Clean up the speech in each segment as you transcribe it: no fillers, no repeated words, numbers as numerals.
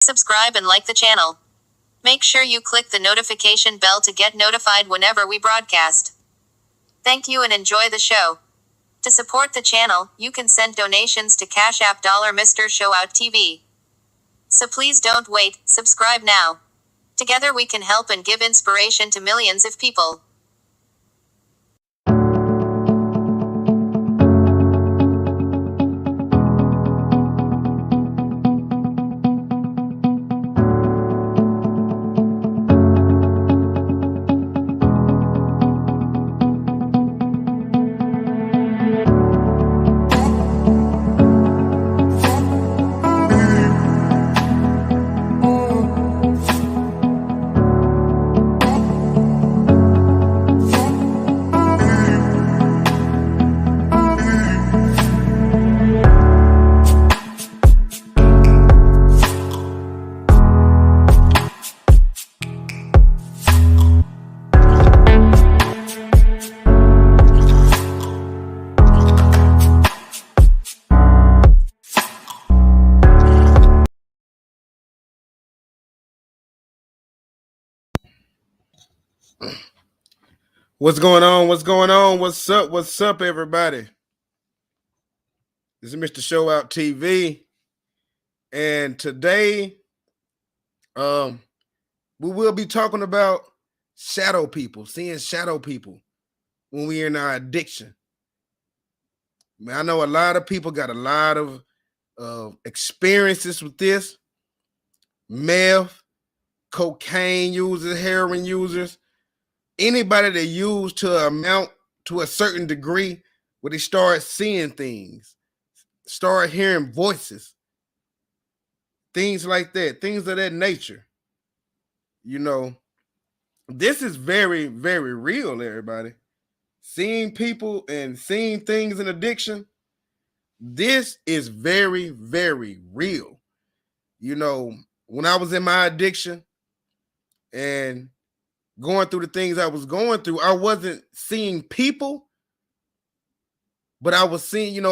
Subscribe and like the channel. Make sure you click the notification bell to get notified whenever we broadcast. Thank you and enjoy the show. To support the channel, you can send donations to Cash App $Mr. Show Out TV. So please don't wait, subscribe now. Together we can help and give inspiration to millions of people. What's going on? What's going on? What's up? What's up, everybody? This is Mr. Show Out TV, and today, we will be talking about shadow people, seeing shadow people when we're in our addiction. Man, I know a lot of people got a lot of experiences with this. Meth, cocaine users, heroin users. Anybody that used to amount to a certain degree where they start seeing things, start hearing voices, things like that, things of that nature. You know, this is very, very real, everybody. Seeing people and seeing things in addiction, this is very, very real. You know, when I was in my addiction and going through the things I was going through, I wasn't seeing people, but I was seeing, it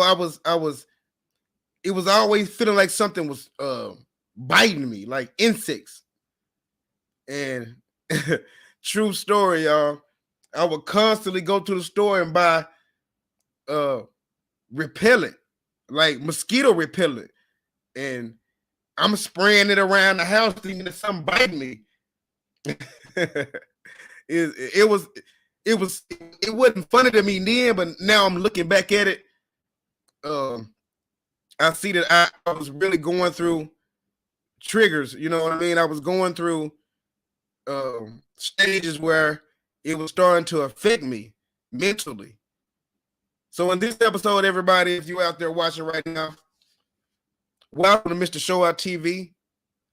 was always feeling like something was biting me, like insects. And true story, y'all, I would constantly go to the store and buy repellent, like mosquito repellent, and I'm spraying it around the house thinking that something biting me. It wasn't funny to me then, but now I'm looking back at it. I see that I was really going through triggers. You know what I mean? I was going through stages where it was starting to affect me mentally. So in this episode, everybody, if you out there watching right now, welcome to Mr. Show Out TV,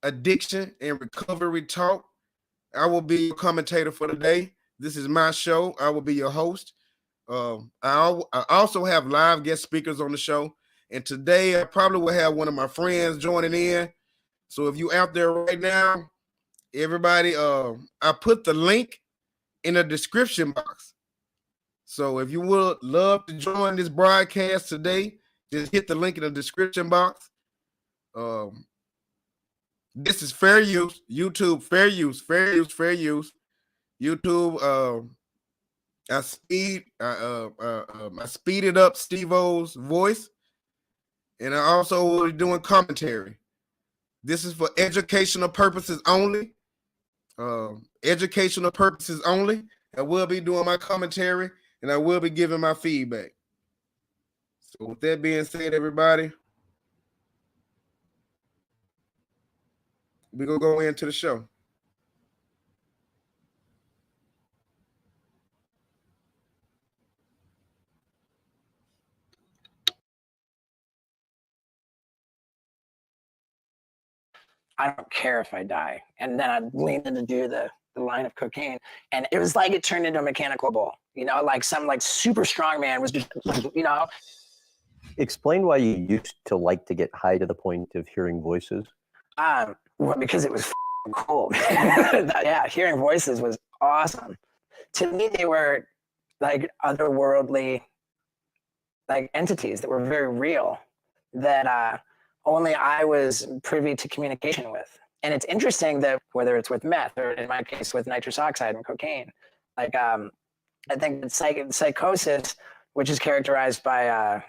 Addiction and Recovery Talk. I will be your commentator for the day. This is my show. I will be your host. I also have live guest speakers on the show. And today I probably will have one of my friends joining in. So if you out there right now, everybody, I put the link in the description box. So if you would love to join this broadcast today, just hit the link in the description box. This is fair use. YouTube, fair use. YouTube, I speeded up Stevo-O's voice, and I also will be doing commentary. This is for educational purposes only. Educational purposes only. I will be doing my commentary, and I will be giving my feedback. So with that being said, everybody, we're going to go into the show. I don't care if I die. And then I leaned in to do the line of cocaine. And it was like it turned into a mechanical bull. Like some super strong man was just, Explain why you used to like to get high to the point of hearing voices. Well, because it was cool. Yeah, hearing voices was awesome. To me, they were like otherworldly like entities that were very real that only I was privy to communication with. And it's interesting that whether it's with meth or in my case with nitrous oxide and cocaine, like I think that psychosis, which is characterized by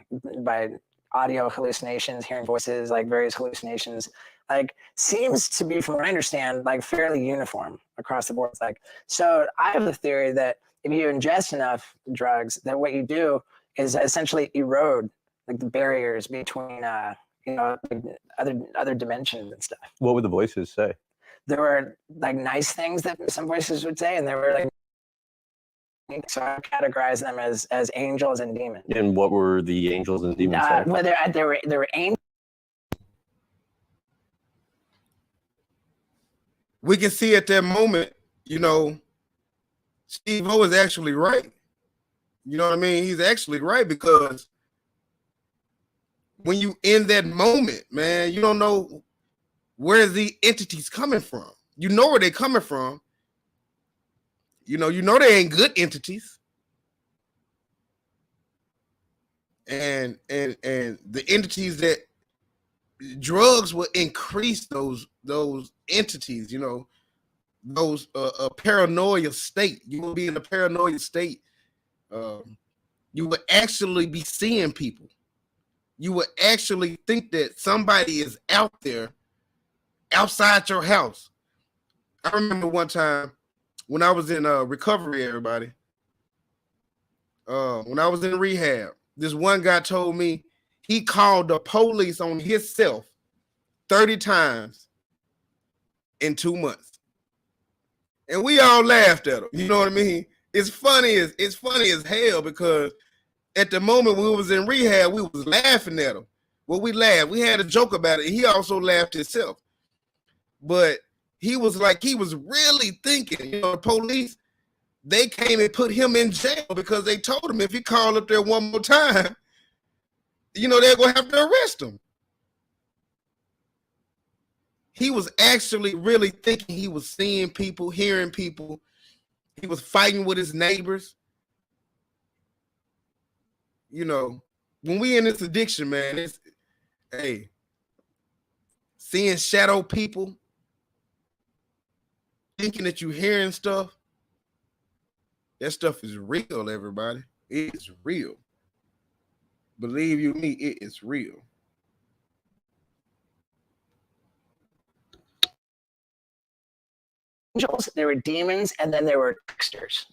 audio hallucinations, hearing voices, like various hallucinations, like seems to be, from what I understand, like fairly uniform across the board. It's like, so I have the theory that if you ingest enough drugs, that what you do is essentially erode like the barriers between like other dimensions and stuff. What would the voices say? There were like nice things that some voices would say, and there were like, so I categorize them as angels and demons. And what were the angels and demons saying? Well, there were angels. We can see at that moment, Steve-O is actually right. You know what I mean? He's actually right, because when you in that moment, man, you don't know where the entity's coming from. You know where they're coming from. You know they ain't good entities. And the entities that drugs will increase those entities, those paranoia state. You will be in a paranoia state. You will actually be seeing people. You will actually think that somebody is out there outside your house. I remember one time when I was in recovery, everybody, when I was in rehab, this one guy told me he called the police on himself 30 times in 2 months. And we all laughed at him. You know what I mean? It's funny as hell, because at the moment we was in rehab, we was laughing at him. Well, we laughed. We had a joke about it. He also laughed himself. But he was really thinking, the police, they came and put him in jail because they told him if he called up there one more time, they're going to have to arrest him. He was actually really thinking. He was seeing people, hearing people. He was fighting with his neighbors. When we in this addiction, man, it's, hey, seeing shadow people, thinking that you're hearing stuff, that stuff is real, everybody. It is real. Believe you me, it is real. Angels, there were demons, and then there were tricksters.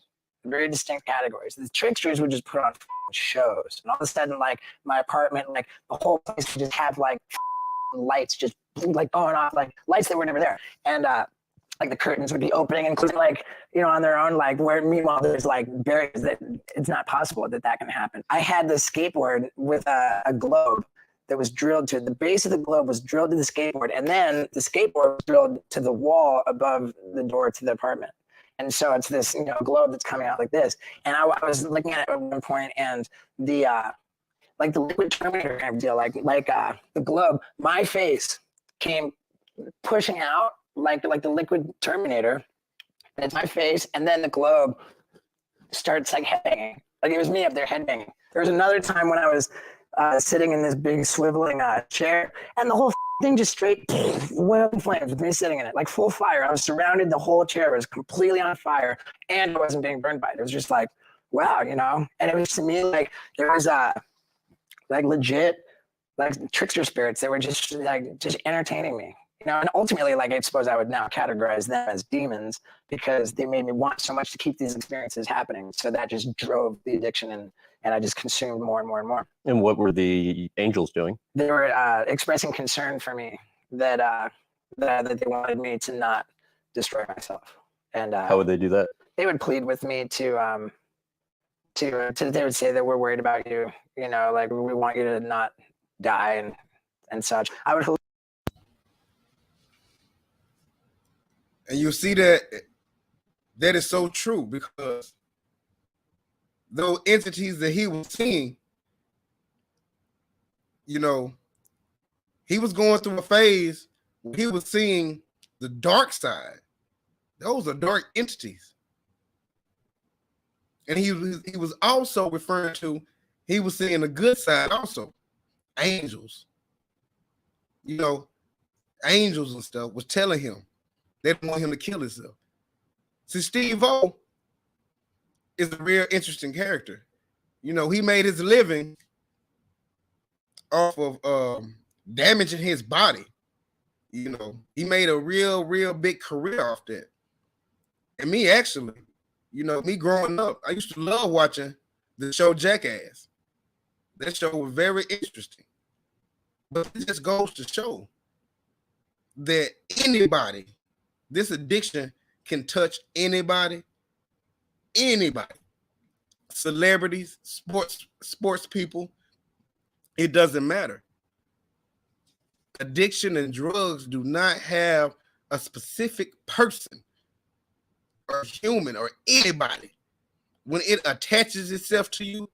Very distinct categories. The tricksters would just put on shows, and all of a sudden, like my apartment, like the whole place would just have like lights just like going off, like lights that were never there, and like the curtains would be opening and closing, like on their own. Like where meanwhile there's like barriers that it's not possible that can happen. I had this skateboard with a globe that was drilled to the base of the globe, was drilled to the skateboard, and then the skateboard was drilled to the wall above the door to the apartment. And so it's this globe that's coming out like this. And I was looking at it at one point, and the like the liquid Terminator kind of deal, like the globe, my face came pushing out like the liquid Terminator, and it's my face, and then the globe starts like headbanging, like it was me up there headbanging. There was another time when I was sitting in this big swiveling chair, and the whole thing just straight went up in flames with me sitting in it, like full fire. I was surrounded, the whole chair was completely on fire, and I wasn't being burned by it. It was just like, wow, and it was to me like there was like legit like trickster spirits that were just entertaining me. And ultimately, like I suppose I would now categorize them as demons, because they made me want so much to keep these experiences happening. So that just drove the addiction, and I just consumed more and more and more. And what were the angels doing? They were expressing concern for me that they wanted me to not destroy myself. And how would they do that? They would plead with me to they would say that we're worried about you, like we want you to not die and such. I would. And you see that is so true, because those entities that he was seeing, he was going through a phase where he was seeing the dark side. Those are dark entities. And he was also referring to, he was seeing the good side also, angels. angels and stuff was telling him they didn't want him to kill himself. See, Steve-O is a real interesting character. You know, he made his living off of damaging his body. You know, he made a real big career off that. And me actually, you know, me growing up, I used to love watching the show Jackass. That show was very interesting. But it just goes to show that anybody, this addiction can touch anybody, celebrities, sports people. It doesn't matter. Addiction and drugs do not have a specific person or human or anybody. When it attaches itself to you,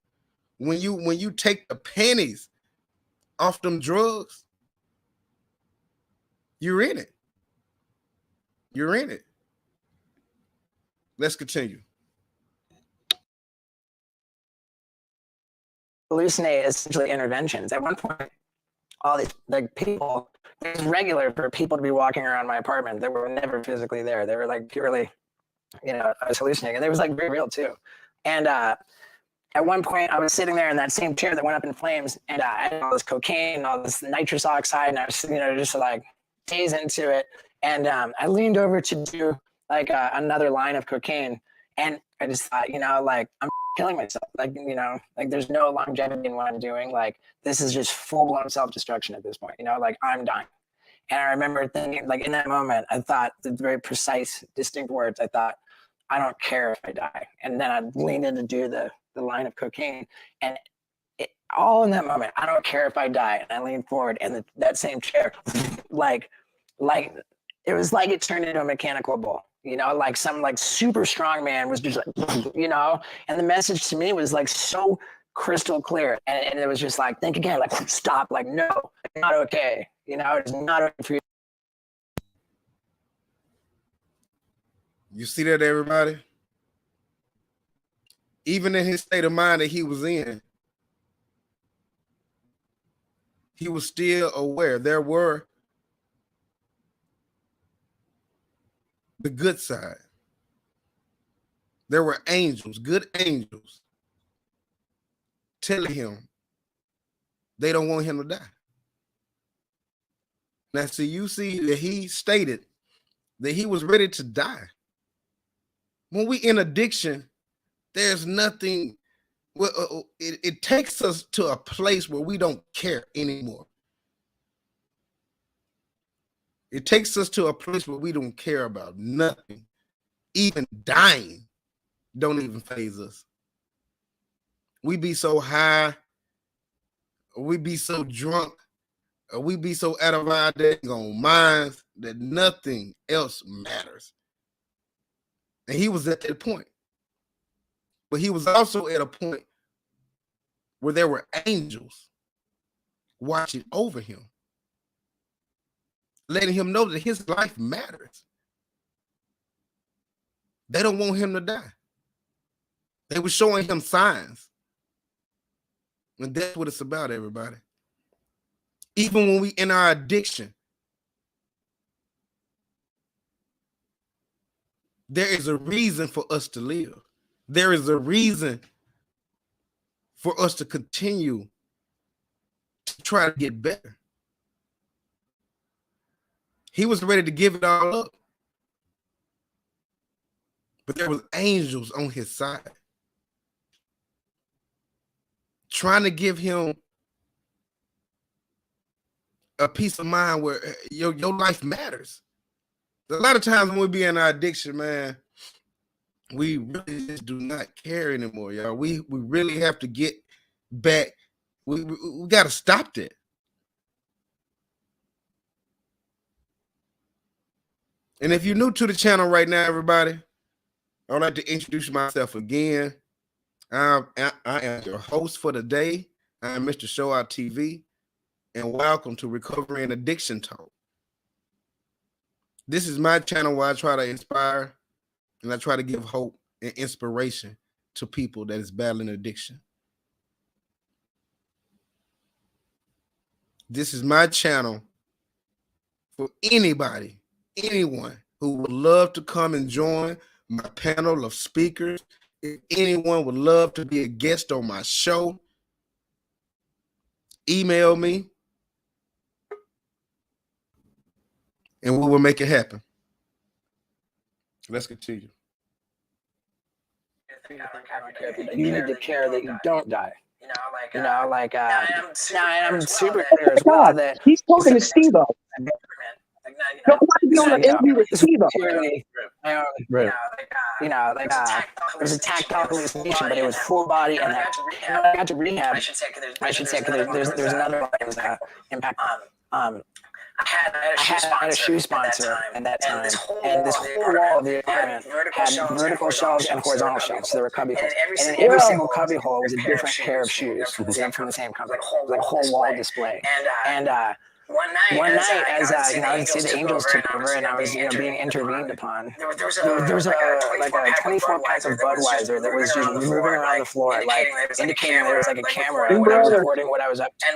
when you take the pennies off them drugs, you're in it. You're in it. Let's continue. Hallucinate essentially interventions. At one point, all these like people, it was regular for people to be walking around my apartment that were never physically there. They were like purely, you know, I was hallucinating. And it was like very real too. And at one point I was sitting there in that same chair that went up in flames, and I had all this cocaine and all this nitrous oxide, and I was, you know, just like days into it. And I leaned over to do like another line of cocaine, and I just thought, you know, like I'm killing myself. Like, you know, like there's no longevity in what I'm doing. Like this is just full-blown self-destruction at this point, you know, like I'm dying. And I remember thinking, like in that moment, I thought the very precise, distinct words. I thought, I don't care if I die. And then I leaned in to do the line of cocaine, and it, all in that moment, I don't care if I die. And I leaned forward, and that same chair, like it was like it turned into a mechanical bull. You know, like some like super strong man was just like, you know, and the message to me was like so crystal clear. And it was just like, think again, like stop, like, no, it's not okay. You know, it's not okay for you. You see that, everybody? Even in his state of mind that he was in, he was still aware. There were the good side. There were angels, good angels, telling him they don't want him to die. Now, see, you see that he stated that he was ready to die. When we in addiction, there's nothing. Well, it takes us to a place where we don't care anymore. It takes us to a place where we don't care about nothing. Even dying don't even faze us. We be so high, we be so drunk, we be so out of our daggone minds that nothing else matters. And he was at that point. But he was also at a point where there were angels watching over him, letting him know that his life matters. They don't want him to die. They were showing him signs. And that's what it's about, everybody. Even when we in our addiction, there is a reason for us to live. There is a reason for us to continue to try to get better. He was ready to give it all up. But there was angels on his side trying to give him a peace of mind where your life matters. A lot of times when we be in our addiction, man, we really just do not care anymore, y'all. We really have to get back. We got to stop that. And if you're new to the channel right now, everybody, I would like to introduce myself again. I am your host for the day. I am Mr. Show Out TV, and welcome to Recovery and Addiction Talk. This is my channel where I try to inspire and I try to give hope and inspiration to people that is battling addiction. This is my channel for anybody, anyone who would love to come and join my panel of speakers, if anyone would love to be a guest on my show, email me and we will make it happen. Let's continue. You need to care that you don't die. I'm super clear as well that he's talking to Stevo. Don't want to be on an interview with Stevo. It was a tactile hallucination, but it was full body, and that I got to rehab. I should say, because there's another one that was impact. I had a shoe sponsor at that time, and this whole wall of the apartment had vertical shelves and horizontal shelves. So there were cubby holes, and in every single cubby hole was a different pair of shoes from the same company, like a whole wall display. And one night, as I would see the angels took over, and I was being intervened upon. There was a 24 pack of Budweiser that was just moving around the floor, like indicating there was like a camera when I was recording what I was up to.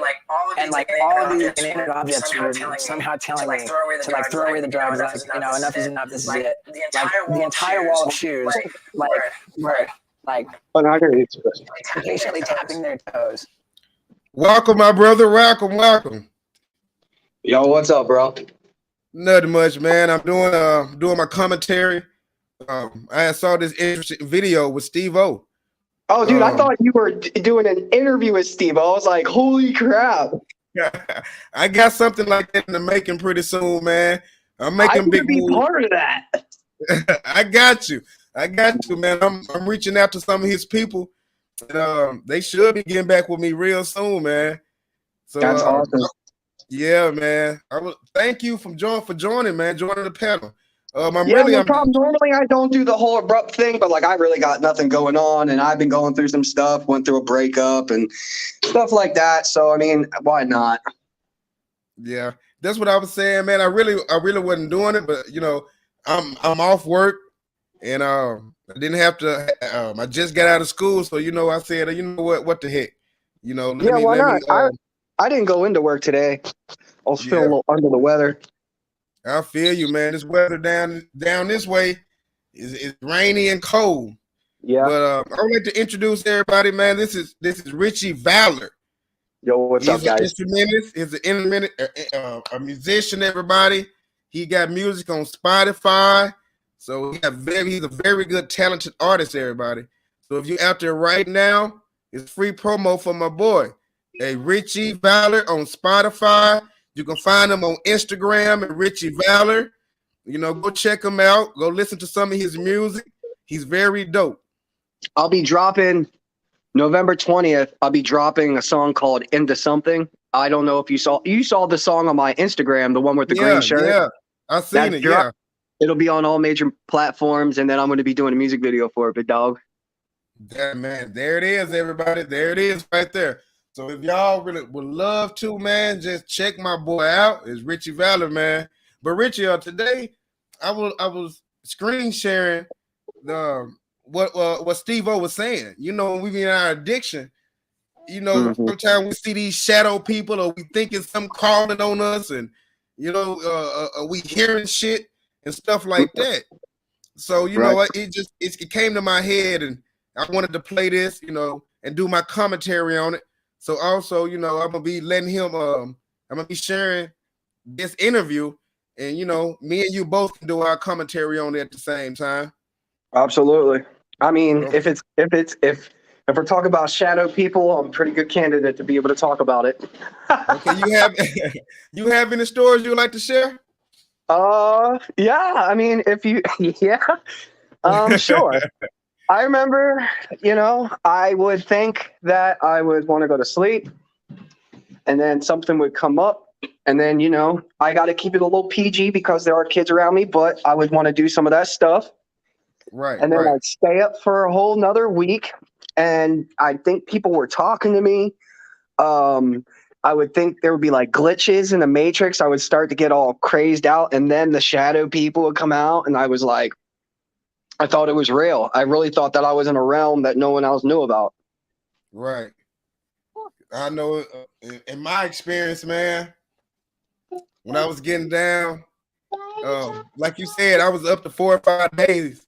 And like all of these inanimate objects were somehow telling me to throw away the drugs. Like, enough is enough. This is it. Like the entire wall of shoes, were patiently tapping their toes. Welcome, my brother. Welcome. Yo, what's up, bro? Nothing much, man. I'm doing my commentary. I saw this interesting video with Stevo-O. Oh, dude, I thought you were doing an interview with Steve. I was like, holy crap. I got something like that in the making pretty soon, man. I'm making big moves. Be part of that. I got you, man. I'm reaching out to some of his people. And, they should be getting back with me real soon, man. So that's awesome. Yeah, man. Thank you for joining, man. Joining the panel. No problem. Normally I don't do the whole abrupt thing, but like I really got nothing going on, and I've been going through some stuff. Went through a breakup and stuff like that. So I mean, why not? Yeah, that's what I was saying, man. I really wasn't doing it, but I'm off work, and I didn't have to. I just got out of school, so I said, what the heck, why not? I didn't go into work today. I was feeling a little under the weather. I feel you, man. This weather down this way is rainy and cold. Yeah. But I would like to introduce everybody, man. This is Richie Valor. Yo, what's up, guys? He's a musician, everybody. He got music on Spotify. So he's a very good, talented artist, everybody. So if you're out there right now, it's free promo for my boy. Hey, Richie Valor on Spotify. You can find him on Instagram at Richie Valor. Go check him out. Go listen to some of his music. He's very dope. I'll be dropping November 20th. I'll be dropping a song called Into Something. I don't know if you saw the song on my Instagram, the one with the green shirt. Yeah, I've seen it. Yeah. It'll be on all major platforms, and then I'm going to be doing a music video for it, big dog. Yeah, man. There it is, everybody. There it is right there. So if y'all really would love to, man, just check my boy out. It's Richie Valor, man. But Richie, today I was screen sharing what Steve-O was saying. When we be in our addiction, sometimes we see these shadow people, or we thinking some calling on us, and we hearing shit and stuff like that. So know what? It came to my head, and I wanted to play this, and do my commentary on it. So also, I'm gonna be letting him. I'm gonna be sharing this interview, and me and you both can do our commentary on it at the same time. Absolutely. I mean, if we're talking about shadow people, I'm a pretty good candidate to be able to talk about it. Okay, you have any stories you would like to share? Yeah. I mean, sure. I remember, I would think that I would want to go to sleep, and then something would come up, and then, I got to keep it a little PG because there are kids around me, but I would want to do some of that stuff. Right. And then I'd stay up for a whole nother week, and I think people were talking to me. I would think there would be like glitches in the Matrix. I would start to get all crazed out, and then the shadow people would come out, and I was like, I thought it was real. I really thought that I was in a realm that no one else knew about. Right. I know in my experience, man, when I was getting down, like you said, I was up to 4 or 5 days,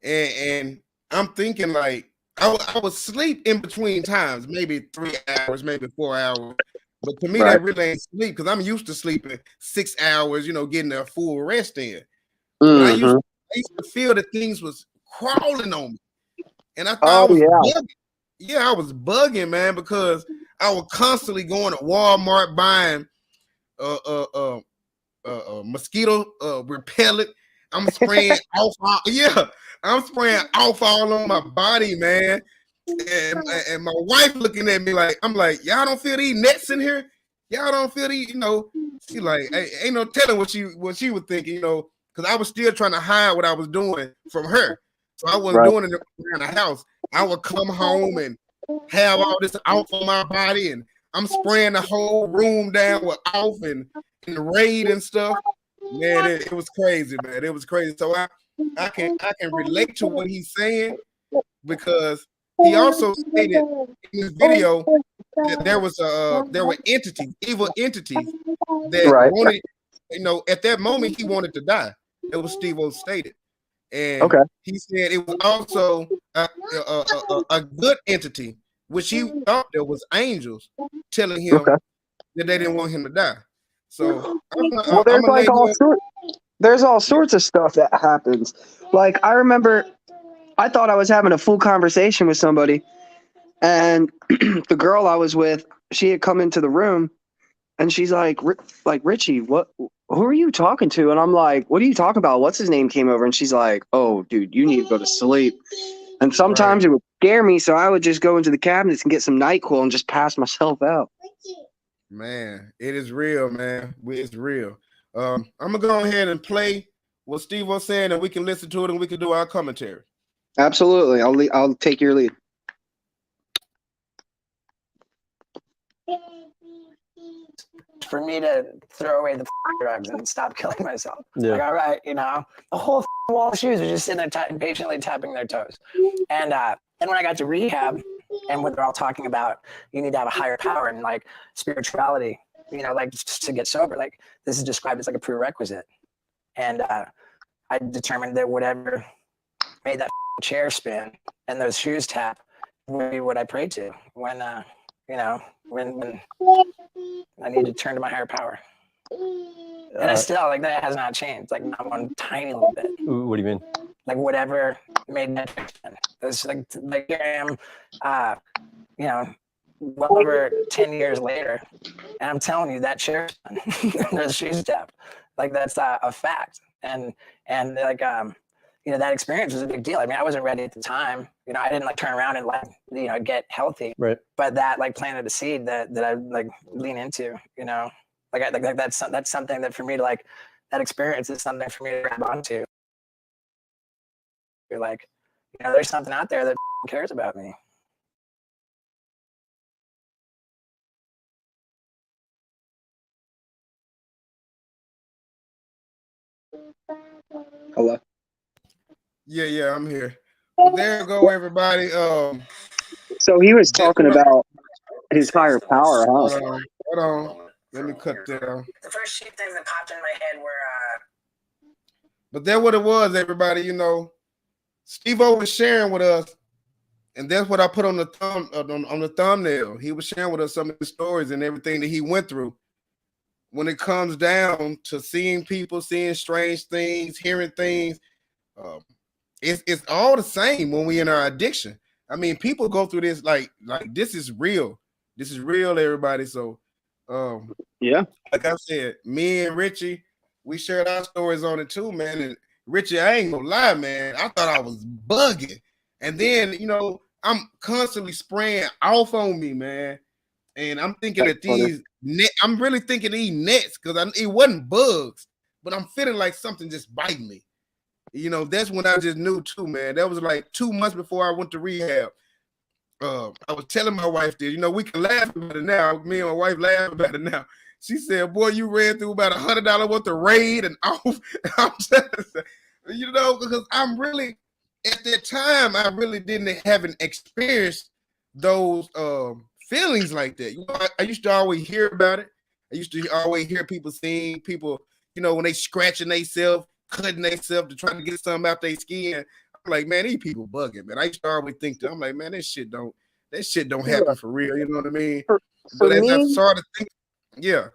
and I'm thinking like I would sleep in between times, maybe 3 hours, maybe 4 hours. But to me, Right. that really ain't sleep because I'm used to sleeping 6 hours, getting a full rest in. But I used to feel that things was crawling on me, and I thought I Oh was yeah. bugging. Yeah, I was bugging, man, because I was constantly going to Walmart buying mosquito repellent. I'm spraying alcohol. Yeah, I'm spraying alcohol on my body, man. And my wife looking at me like, I'm like, y'all don't feel these nets in here? Y'all don't feel these, She like, hey, ain't no telling what she was thinking, because I was still trying to hide what I was doing from her. So I wasn't doing it around the house. I would come home and have all this off on my body, and I'm spraying the whole room down with off and the raid and stuff. Man, it was crazy, man. It was crazy. So I can relate to what he's saying, because he also stated in his video that there were evil entities that wanted, at that moment he wanted to die. That was Stevo stated. And he said it was also a good entity, which he thought there was angels telling him that they didn't want him to die. So well, there's like there's all sorts of stuff that happens. Like I remember, I thought I was having a full conversation with somebody, and the girl I was with, she had come into the room, and she's like Richie, who are you talking to? And I'm like, what are you talking about? What's his name came over, and she's like, oh, dude, you need to go to sleep. And sometimes it would scare me, so I would just go into the cabinets and get some NyQuil and just pass myself out. Man, it is real, man. It's real. I'm gonna go ahead and play what Steve was saying, and we can listen to it, and we can do our commentary. Absolutely, I'll take your lead. For me to throw away the drugs and stop killing myself. Yeah. Like, all right, the whole wall of shoes are just sitting there patiently tapping their toes. And when I got to rehab, and when they're all talking about you need to have a higher power and like spirituality, like just to get sober, like this is described as like a prerequisite. And I determined that whatever made that chair spin and those shoes tap would be what I prayed to when when I need to turn to my higher power. And it's still like that has not changed, like not one tiny little bit. What do you mean? Like whatever made that happen. It's like here I am, well over 10 years later, and I'm telling you that chair, there's shoes tap. Like that's a fact. And like that experience was a big deal. I mean, I wasn't ready at the time. I didn't like turn around and like get healthy. Right. But that like planted a seed that I like lean into. Like that's something that for me to like that experience is something for me to grab onto. You're like, there's something out there that cares about me. Hello. Yeah, I'm here. Well, there you go, everybody. So he was talking about his higher power, huh? Hold on. Let me cut that off. The first few things that popped in my head were But that's what it was, everybody. Stevo was sharing with us, and that's what I put on the on the thumbnail. He was sharing with us some of the stories and everything that he went through. When it comes down to seeing people, seeing strange things, hearing things, it's all the same when we in our addiction. I mean, people go through this like this is real. This is real, everybody. So, yeah, like I said, me and Richie, we shared our stories on it too, man. And Richie, I ain't gonna lie, man. I thought I was bugging, and then I'm constantly spraying off on me, man. And I'm thinking that I'm really thinking these nets because it wasn't bugs, but I'm feeling like something just biting me. That's when I just knew too, man. That was like 2 months before I went to rehab. I was telling my wife this, we can laugh about it now. Me and my wife laugh about it now. She said, boy, you ran through about $100 worth of raid and off. I'm just, because I'm really, at that time, I really haven't experienced those feelings like that. I used to always hear about it. I used to always hear people saying people, you know, when they scratching themselves, cutting themselves to try to get something out their skin. I'm like, man, these people bugging, man. I used to always think that. I'm like, man, that shit don't happen for real. You know what I mean? For But as I me, started thinking, yeah,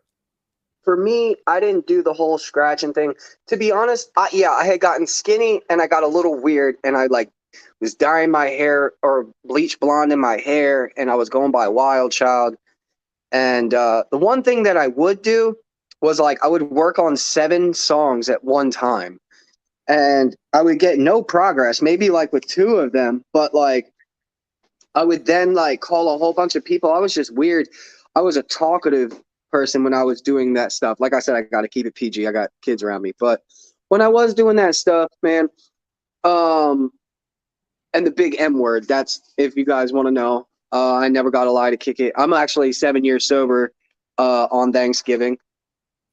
I didn't do the whole scratching thing. To be honest, I had gotten skinny and I got a little weird, and I like was dyeing my hair or bleach blonde in my hair, and I was going by Wild Child. And the one thing that I would do was like I would work on 7 songs at one time, and I would get no progress, maybe like with 2 of them, but like I would then like call a whole bunch of people. I was just weird. I was a talkative person when I was doing that stuff. Like I said, I got to keep it PG. I got kids around me, but when I was doing that stuff, man, um, and the big M word. That's if you guys want to know. I never got a lie to kick it. I'm actually 7 years sober on Thanksgiving.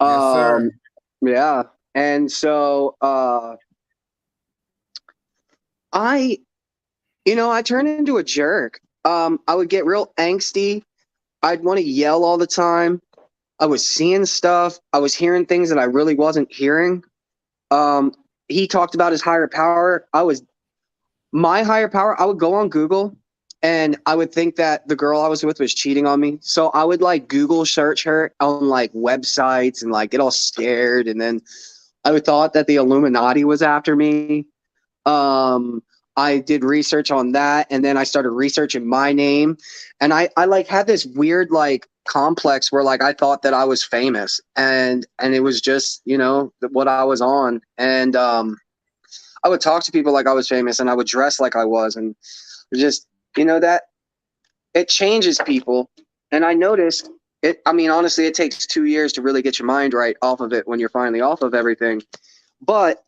yes, sir. Yeah, and so I, I turned into a jerk. I would get real angsty. I'd want to yell all the time. I was seeing stuff. I was hearing things that I really wasn't hearing. Um, he talked about his higher power. My higher power. I would go on Google and I would think that the girl I was with was cheating on me. So I would like Google search her on like websites and like get all scared. And then I would thought that the Illuminati was after me. Um, I did research on that, and then I started researching my name, and I like had this weird like complex where like I thought that I was famous, and it was just what I was on, and I would talk to people like I was famous, and I would dress like I was, and just that it changes people, and I noticed it. I mean, honestly, it takes 2 years to really get your mind right off of it when you're finally off of everything, but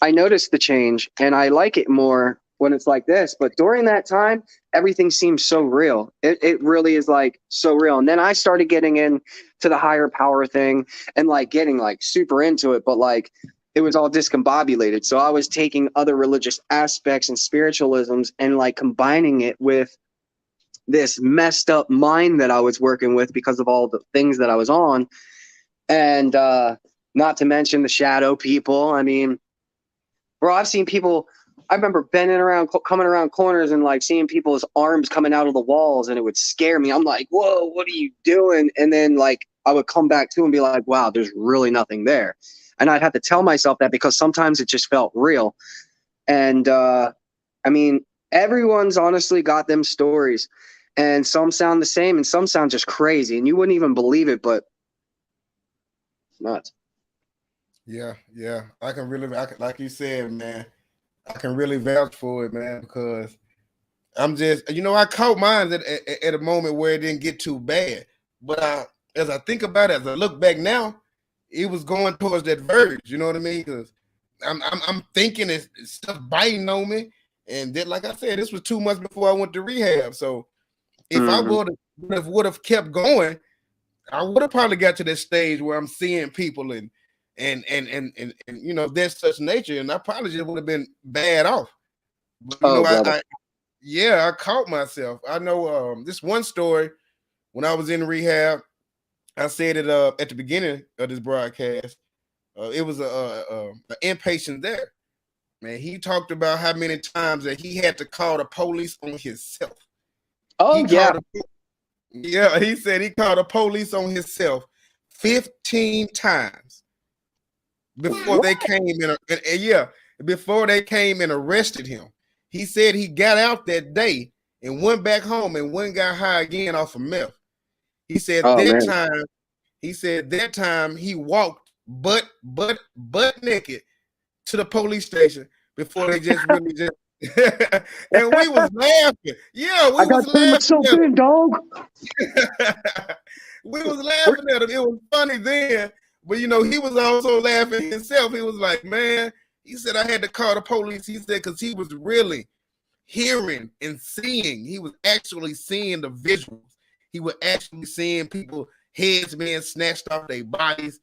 I noticed the change and I like it more when it's like this. But during that time, everything seems so real. It really is like so real. And then I started getting into the higher power thing and like getting like super into it. But like it was all discombobulated. So I was taking other religious aspects and spiritualisms and like combining it with this messed up mind that I was working with because of all the things that I was on. And not to mention the shadow people. I mean, bro, I've seen people. I remember bending around, coming around corners, and like seeing people's arms coming out of the walls, and it would scare me. I'm like, "Whoa, what are you doing?" And then like I would come back to and be like, "Wow, there's really nothing there," and I'd have to tell myself that because sometimes it just felt real. And I mean, everyone's honestly got them stories, and some sound the same, and some sound just crazy, and you wouldn't even believe it, but it's nuts. Yeah, yeah. Like you said, man, I can really vouch for it, man, because I'm just, I caught mine at a moment where it didn't get too bad. But as I think about it, as I look back now, it was going towards that verge. You know what I mean? Because I'm thinking it's stuff biting on me, and that, like I said, this was 2 months before I went to rehab. So if I would have kept going, I would have probably got to that stage where I'm seeing people and there's such nature, and I probably just would have been bad off. But Brother. I caught myself. I know this one story when I was in rehab. I said it at the beginning of this broadcast. It was a inpatient there. Man, he talked about how many times that he had to call the police on himself. Oh, yeah. He said he called the police on himself 15 times before they came in. Before they came and arrested him. He said he got out that day and went back home and went and got high again off of meth. He said that time he walked butt naked to the police station before they just really just and we was laughing. Yeah, we was laughing at him. Dog. We was laughing at him. It was funny then, but he was also laughing himself. He was like, man, he said I had to call the police. He said because he was really hearing and seeing. He was actually seeing the visuals. He was actually seeing people heads being snatched off their bodies.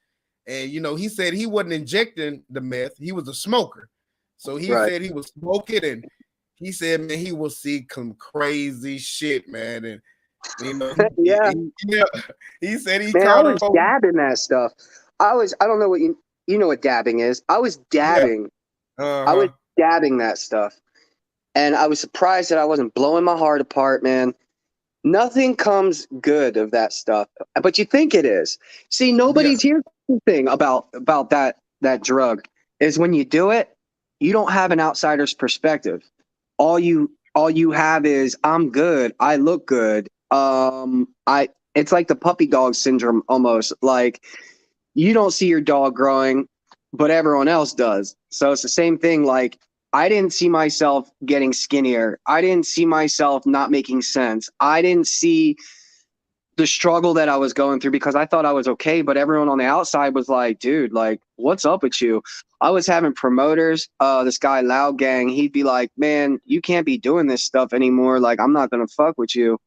And he said he wasn't injecting the meth. He was a smoker. So he said he was smoking, and he said, man, he will see some crazy shit, man. You know, Yeah, yeah, he said he man, I called her. was dabbing that stuff. I don't know what you know what dabbing is. I was Yeah. dabbing. I was Uh-huh. dabbing that stuff. And I was surprised that I wasn't blowing my heart apart, man. Nothing comes good of that stuff, but you think it is. See, Yeah. nobody's here. Thing about that drug is when you do it, you don't have an outsider's perspective. All you have is I'm good. I look good. I it's like the puppy dog syndrome almost. Like you don't see your dog growing, but everyone else does. So it's the same thing. Like I didn't see myself getting skinnier. I didn't see myself not making sense. I didn't see the struggle that I was going through because I thought I was okay, but everyone on the outside was like, dude, like, what's up with you? I was having promoters, this guy Loud Gang, he'd be like, man, you can't be doing this stuff anymore. Like, I'm not gonna fuck with you.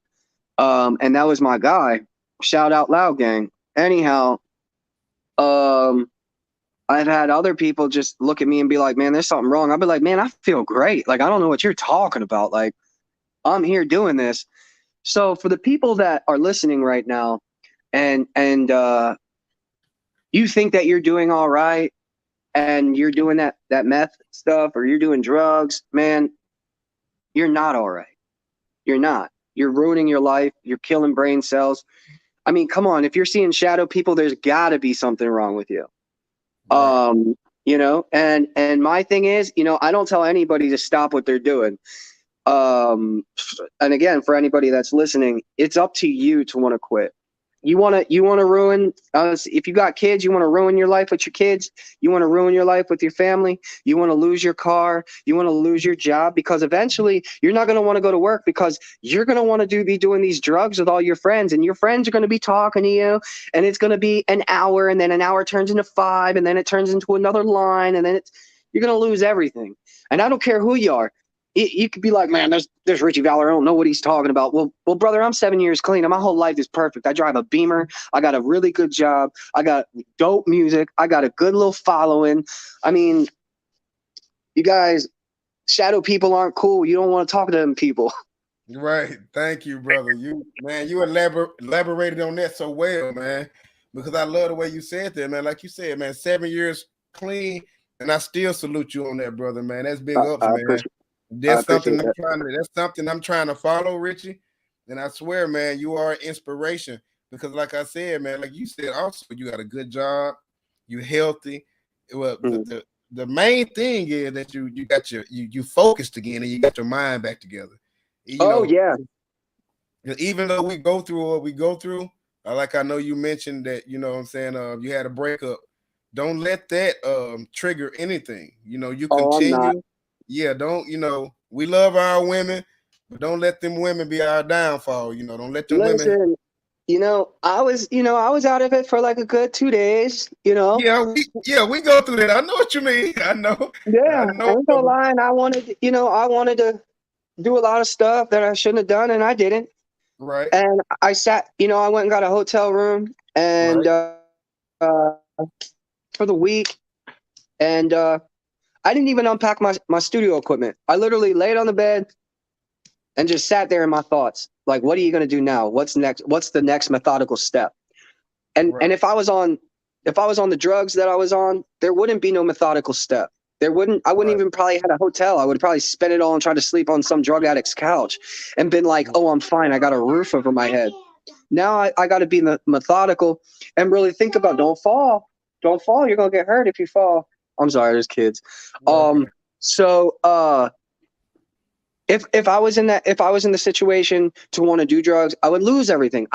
And that was my guy. Shout out Loud Gang. Anyhow, um, I've had other people just look at me and be like, man, there's something wrong. I'll be like, man, I feel great. Like, I don't know what you're talking about. Like, I'm here doing this. So for the people that are listening right now, and you think that you're doing all right, and you're doing that meth stuff, or you're doing drugs, man, you're not all right. You're not. You're ruining your life. You're killing brain cells. I mean, come on. If you're seeing shadow people, there's got to be something wrong with you. Right. And my thing is, I don't tell anybody to stop what they're doing. Um, and again, for anybody that's listening, it's up to you to want to quit. You want to ruin, if you got kids, you want to ruin your life with your kids. You want to ruin your life with your family. You want to lose your car. You want to lose your job, because eventually you're not going to want to go to work, because you're going to want to be doing these drugs with all your friends, and your friends are going to be talking to you, and it's going to be an hour, and then an hour turns into 5, and then it turns into another line, and then you're going to lose everything. And I don't care who you are. You could be like, man, there's Richie Valor. I don't know what he's talking about. Well, brother, I'm 7 years clean, and my whole life is perfect. I drive a Beamer. I got a really good job. I got dope music. I got a good little following. I mean, you guys, shadow people aren't cool. You don't want to talk to them people. Right. Thank you, brother. You elaborated on that so well, man. Because I love the way you said that, man. Like you said, man, 7 years clean, and I still salute you on that, brother, man. That's big ups, I man. appreciate. I That's appreciate something that. I'm trying to follow, Richie. And I swear, man, you are an inspiration. Because like I said, man, like you said, also you got a good job, you healthy. Well, the main thing is that you got you focused again, and you got your mind back together. Oh yeah. Even though we go through what we go through, like I know you mentioned that, what I'm saying, you had a breakup. Don't let that trigger anything. You Oh, I'm not. continue. Yeah, don't, we love our women, but don't let them women be our downfall. Don't let them women. Listen, I was out of it for like a good 2 days. Yeah, we go through that. I know what you mean. I know. I Yeah, I know. ain't gonna lie. And I wanted to do a lot of stuff that I shouldn't have done, and I didn't. Right. And I sat, I went and got a hotel room, and Right. for the week, and I didn't even unpack my studio equipment. I literally laid on the bed and just sat there in my thoughts. Like, what are you gonna do now? What's next? What's the next methodical step? And Right. and if I was on the drugs that I was on, there wouldn't be no methodical step. I wouldn't Right. even probably had a hotel. I would probably spend it all and try to sleep on some drug addict's couch and been like, oh, I'm fine. I got a roof over my head. Now I got to be methodical and really think about, don't fall. Don't fall. You're going to get hurt if you fall. I'm sorry, there's kids. Okay. So if I was in the situation to want to do drugs, I would lose everything.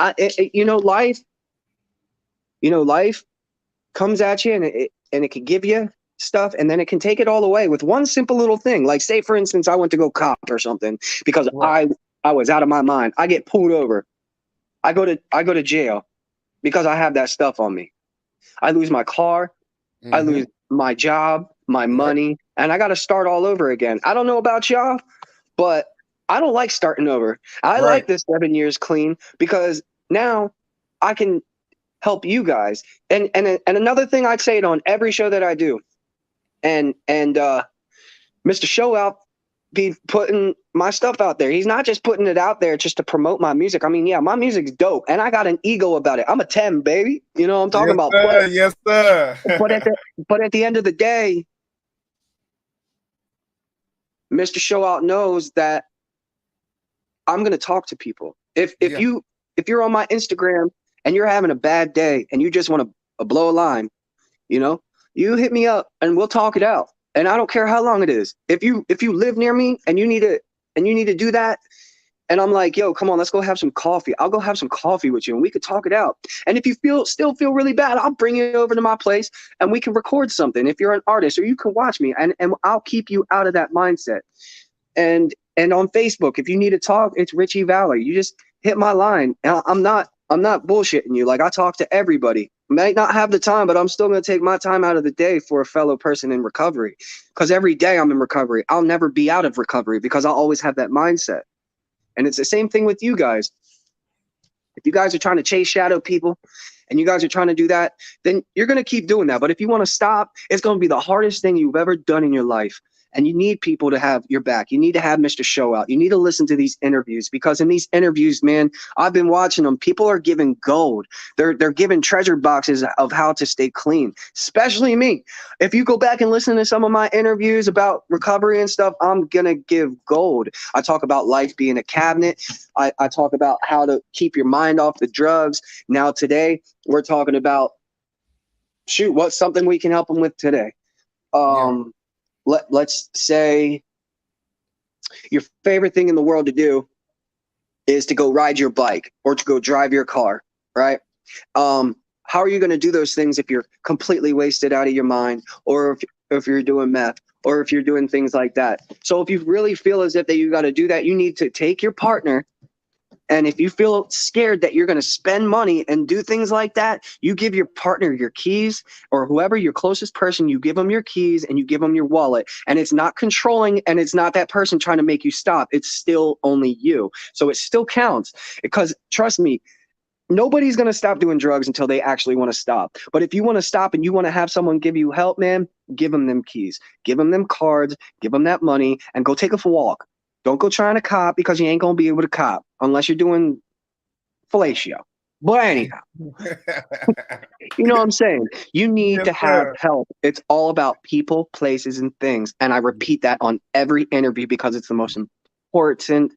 Life comes at you, and it can give you stuff, and then it can take it all away with one simple little thing. Like, say for instance, I went to go cop or something because Right. I was out of my mind. I get pulled over. I go to jail because I have that stuff on me. I lose my car. I Mm-hmm. lose my job, my Right. money, and I got to start all over again. I don't know about y'all, but I don't like starting over. I Right. like this 7 years clean because now I can help you guys. And another thing, I'd say it on every show that I do. And Mr. Show Out, be putting my stuff out there. He's not just putting it out there just to promote my music. I mean, yeah, my music's dope, and I got an ego about it. I'm a 10, baby. You know what I'm talking about? Sir. Yes, sir. But at the end of the day, Mr. Show Out knows that I'm gonna talk to people. If you're on my Instagram and you're having a bad day and you just want to blow a line, you know, you hit me up and we'll talk it out. And I don't care how long it is. If you live near me and you need to do that, and I'm like, yo, come on, let's go have some coffee. I'll go have some coffee with you and we could talk it out. And if you still feel really bad, I'll bring you over to my place and we can record something. If you're an artist, or you can watch me, and I'll keep you out of that mindset. And on Facebook, if you need to talk, it's Richie Valley. You just hit my line. And I'm not bullshitting you. Like, I talk to everybody. Might not have the time, but I'm still going to take my time out of the day for a fellow person in recovery. Because every day I'm in recovery. I'll never be out of recovery because I'll always have that mindset. And it's the same thing with you guys. If you guys are trying to chase shadow people and you guys are trying to do that, then you're going to keep doing that. But if you want to stop, it's going to be the hardest thing you've ever done in your life. And you need people to have your back. You need to have Mr. Show Out. You need to listen to these interviews, because in these interviews, man, I've been watching them. People are giving gold. They're giving treasure boxes of how to stay clean, especially me. If you go back and listen to some of my interviews about recovery and stuff, I'm going to give gold. I talk about life being a cabinet. I talk about how to keep your mind off the drugs. Now, today, we're talking about, what's something we can help them with today? Let's say your favorite thing in the world to do is to go ride your bike or to go drive your car, right? How are you going to do those things if you're completely wasted out of your mind, or if you're doing meth, or if you're doing things like that? So if you really feel as if that you got to do that, you need to take your partner. And if you feel scared that you're going to spend money and do things like that, you give your partner your keys, or whoever your closest person, you give them your keys and you give them your wallet. And it's not controlling, and it's not that person trying to make you stop. It's still only you. So it still counts, because trust me, nobody's going to stop doing drugs until they actually want to stop. But if you want to stop and you want to have someone give you help, man, give them keys, give them cards, give them that money, and go take a walk. Don't go trying to cop, because you ain't going to be able to cop unless you're doing fellatio. But anyhow, you know what I'm saying? You need to have help. It's all about people, places, and things. And I repeat that on every interview because it's the most important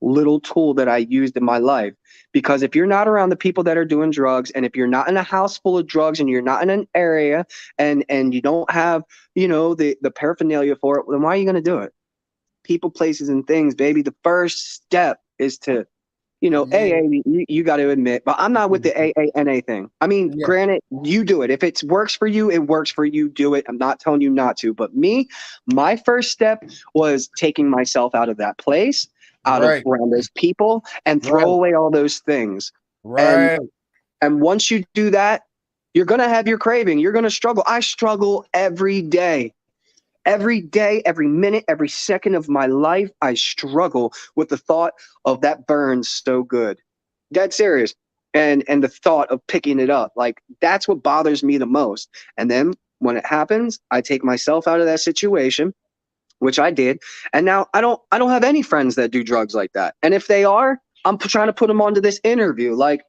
little tool that I used in my life. Because if you're not around the people that are doing drugs, and if you're not in a house full of drugs, and you're not in an area and you don't have, the paraphernalia for it, then why are you going to do it? People, places, and things, baby. The first step is to, AA, you got to admit, but I'm not with the AANA thing. I mean, granted, you do it. If it works for you, it works for you. Do it. I'm not telling you not to. But me, my first step was taking myself out of that place, out of around those people, and throw away all those things. Right. And once you do that, you're going to have your craving. You're going to struggle. I struggle every day. Every day, every minute, every second of my life, I struggle with the thought of that burns so good. Dead serious. And the thought of picking it up. Like, that's what bothers me the most. And then when it happens, I take myself out of that situation, which I did. And now I don't have any friends that do drugs like that. And if they are, I'm trying to put them onto this interview. Like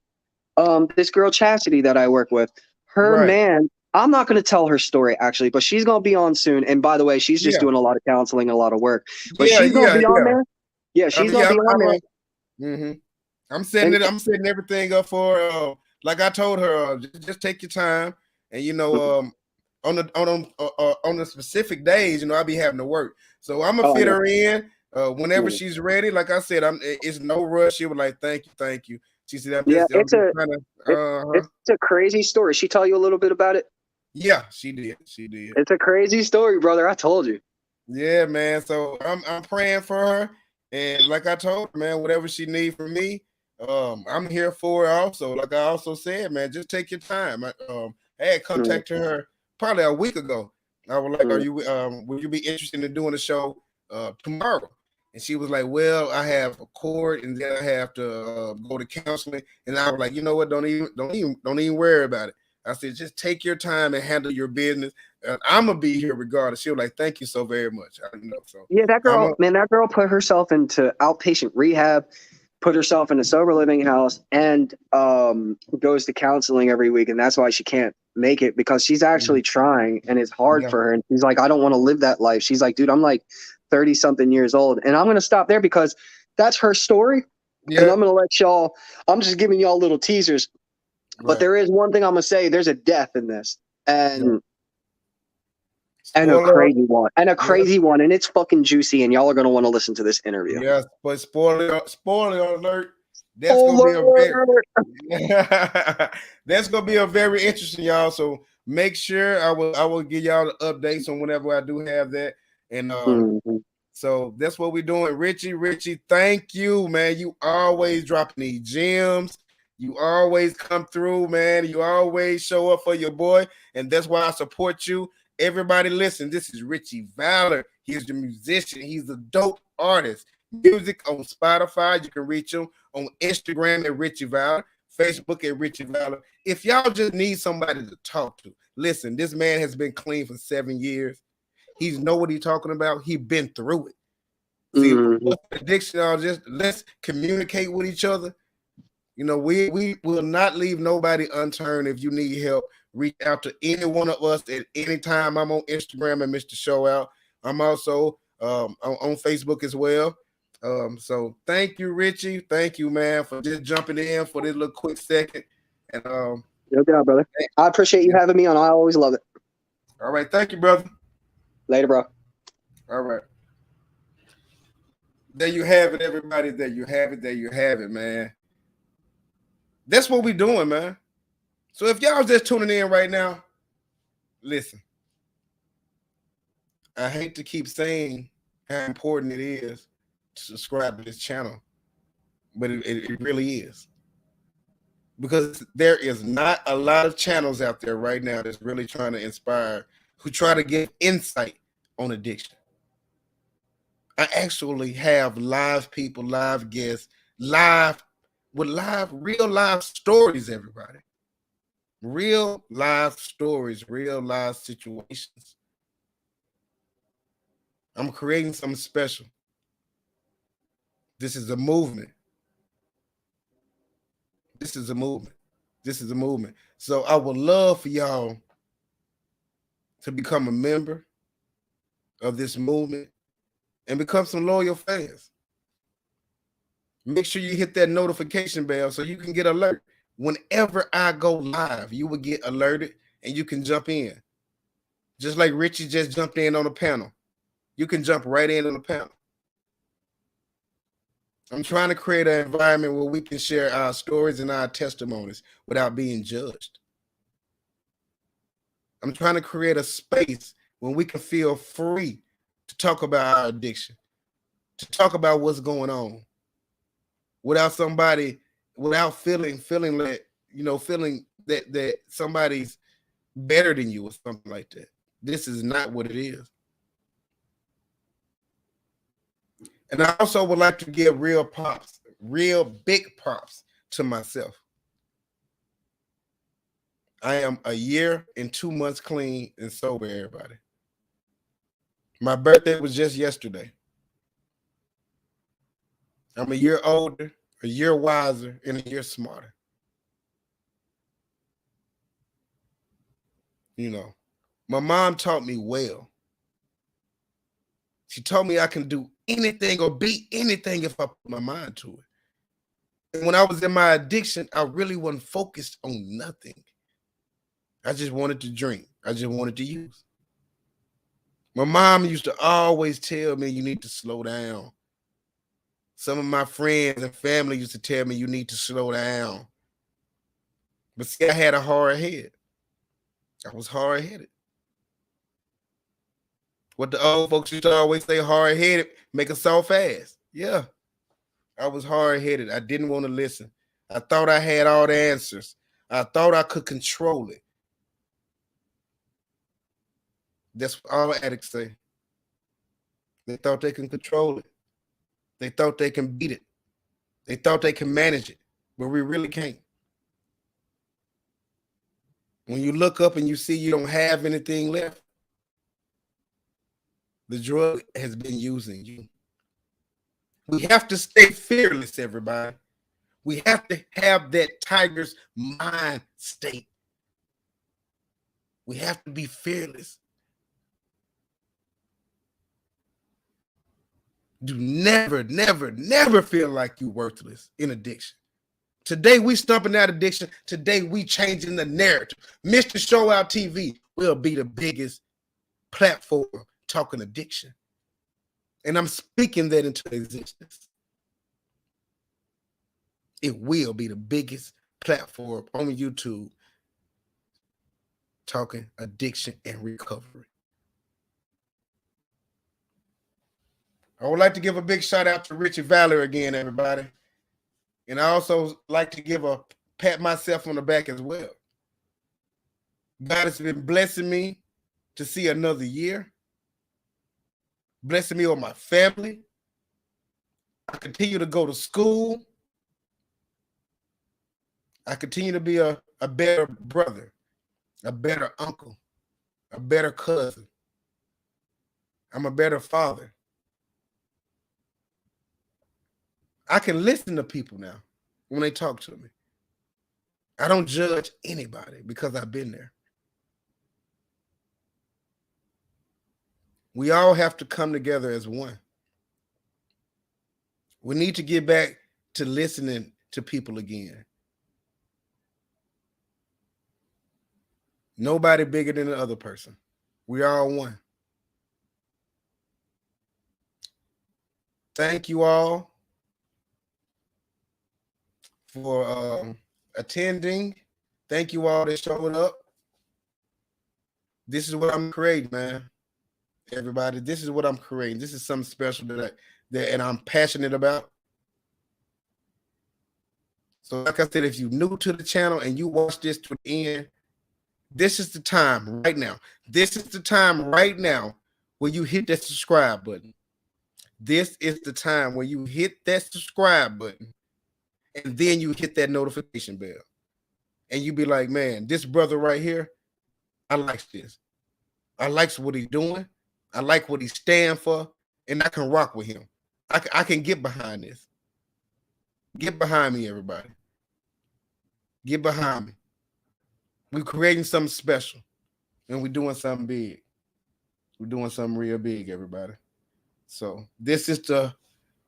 this girl Chastity that I work with, her man, I'm not going to tell her story, actually, but she's going to be on soon. And by the way, she's just doing a lot of counseling, a lot of work. But she's going to be on there. Yeah, she's going to be on there. I'm setting everything up for like I told her, just take your time. And on the specific days, I'll be having to work. So I'm gonna fit her in whenever she's ready. Like I said, it's no rush. She was like, thank you. She said, it's a crazy story. She tell you a little bit about it? Yeah, she did. It's a crazy story, brother. I told you. Yeah, man. So I'm praying for her, and like I told her, man, whatever she needs from me, I'm here for her. Also, like I also said, man, just take your time. I had contacted her probably a week ago. I was like, would you be interested in doing a show tomorrow? And she was like, well, I have a court, and then I have to go to counseling. And I was like, you know what? Don't even worry about it. I said, just take your time and handle your business. I'm gonna be here regardless. She was like, thank you so very much. I know. So Yeah, that girl, man, that girl put herself into outpatient rehab, put herself in a sober living house, and goes to counseling every week. And that's why she can't make it, because she's actually trying, and it's hard for her. And she's like, I don't want to live that life. She's like, dude, I'm like 30 something years old. And I'm going to stop there because that's her story. Yeah. And I'm going to let y'all, I'm just giving y'all little teasers. Right. But there is one thing I'm going to say. There's a death in this. And a crazy one. And a crazy one. And it's fucking juicy. And y'all are going to want to listen to this interview. Yes, but spoiler alert. That's gonna be a very interesting, y'all. So make sure I will give y'all the updates on whenever I do have that. And so that's what we're doing. Richie, thank you, man. You always dropping these gems. You always come through, man. You always show up for your boy, and that's why I support you. Everybody listen, this is Richie Valor. He's the musician. He's a dope artist. Music on Spotify. You can reach him on Instagram at Richie Valor, Facebook at Richie Valor. If y'all just need somebody to talk to, listen, this man has been clean for 7 years. He's know what he's talking about. He's been through it. See, addiction, just let's communicate with each other. You know, we will not leave nobody unturned. If you need help, reach out to any one of us at any time. I'm on Instagram at Mr. Show Out. I'm also on Facebook as well. So thank you, Richie. Thank you, man, for just jumping in for this little quick second. And no doubt, brother. I appreciate you having me on. I always love it. All right, thank you, brother. Later, bro. All right. There you have it, everybody. There you have it, man. That's what we're doing, man. So if y'all just tuning in right now, listen. I hate to keep saying how important it is to subscribe to this channel, but it really is. Because there is not a lot of channels out there right now that's really trying to inspire, who try to give insight on addiction. I actually have live people, live guests, real live stories, everybody. Real live stories, real live situations. I'm creating something special. This is a movement. This is a movement. So I would love for y'all to become a member of this movement and become some loyal fans. Make sure you hit that notification bell so you can get alert. Whenever I go live, you will get alerted and you can jump in. Just like Richie just jumped in on the panel. You can jump right in on the panel. I'm trying to create an environment where we can share our stories and our testimonies without being judged. I'm trying to create a space when we can feel free to talk about our addiction, to talk about what's going on, without feeling that somebody's better than you or something like that. This is not what it is. And I also would like to give real big props to myself. I am a year and 2 months clean and sober, everybody. My birthday was just yesterday. I'm a year older, a year wiser, and a year smarter. You know, my mom taught me well. She told me I can do anything or be anything if I put my mind to it. And when I was in my addiction, I really wasn't focused on nothing. I just wanted to drink. I just wanted to use. My mom used to always tell me, you need to slow down. Some of my friends and family used to tell me, you need to slow down. But see, I had a hard head. I was hard-headed. What the old folks used to always say, hard-headed, make a soft ass. Yeah, I was hard-headed. I didn't want to listen. I thought I had all the answers. I thought I could control it. That's what all addicts say. They thought they can control it. They thought they can beat it. They thought they can manage it, but we really can't. When you look up and you see you don't have anything left, the drug has been using you. We have to stay fearless, everybody. We have to have that tiger's mind state. We have to be fearless. Do never, never, never feel like you're worthless in addiction. Today, we stomping out addiction. Today, we changing the narrative. Mr. Show Out TV will be the biggest platform talking addiction. And I'm speaking that into existence. It will be the biggest platform on YouTube talking addiction and recovery. I would like to give a big shout out to Richie Valor again, everybody. And I also like to give a pat myself on the back as well. God has been blessing me to see another year, blessing me with my family. I continue to go to school. I continue to be a better brother, a better uncle, a better cousin. I'm a better father. I can listen to people now when they talk to me. I don't judge anybody because I've been there. We all have to come together as one. We need to get back to listening to people again. Nobody bigger than the other person. We are one. Thank you all for attending. Thank you all that showed up. This is what I'm creating, man. Everybody, this is what I'm creating. This is something special that I'm passionate about. So like I said, if you're new to the channel and you watch this to the end, this is the time right now. This is the time right now where you hit that subscribe button. This is the time where you hit that subscribe button and then you hit that notification bell. And you be like, man, this brother right here, I like this. I like what he's doing. I like what he's standing for, and I can rock with him. I can get behind this. Get behind me, everybody. Get behind me. We're creating something special, and we're doing something big. We're doing something real big, everybody. So this is the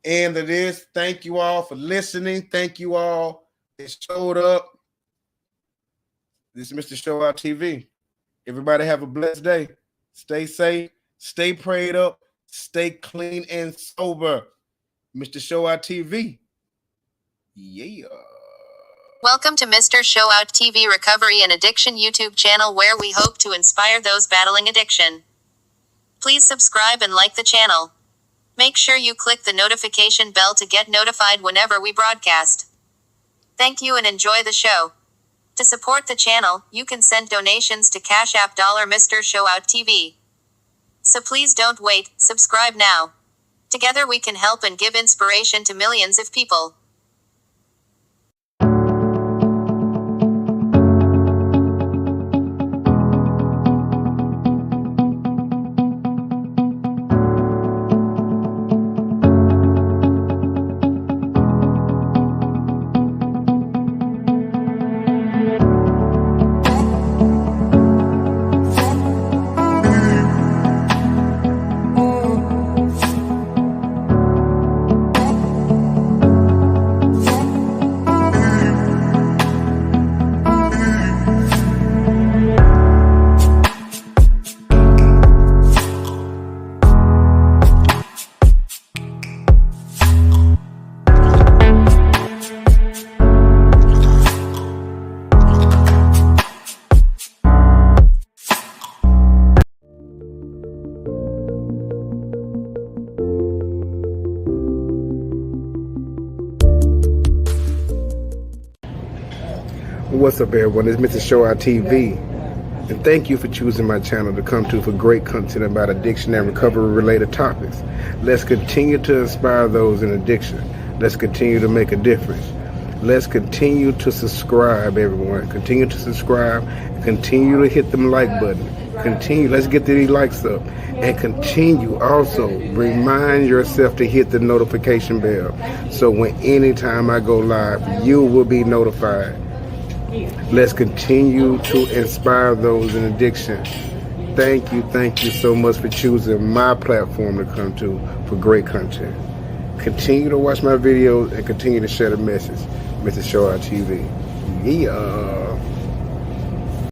end of this. Thank you all for listening. Thank you all that showed up. This is Mr. Show Out TV. Everybody have a blessed day. Stay safe. Stay prayed up. Stay clean and sober. Mr. Show Out TV. Yeah. Welcome to Mr. Show Out TV Recovery and Addiction YouTube channel, where we hope to inspire those battling addiction. Please subscribe and like the channel. Make sure you click the notification bell to get notified whenever we broadcast. Thank you and enjoy the show. To support the channel, you can send donations to Cash App $Mr. Show Out TV. So please don't wait, subscribe now. Together we can help and give inspiration to millions of people. What's up, everyone? It's Mr. Show Out TV, and thank you for choosing my channel to come to for great content about addiction and recovery related topics. Let's continue to inspire those in addiction. Let's continue to make a difference. Let's continue to subscribe, everyone. Continue to subscribe. Continue to hit them like button. Continue. Let's get these likes up. And continue also remind yourself to hit the notification bell. So when anytime I go live, you will be notified. Let's continue to inspire those in addiction. Thank you so much for choosing my platform to come to for great content. Continue to watch my videos and continue to share the message. Mr. Show TV. Yeah.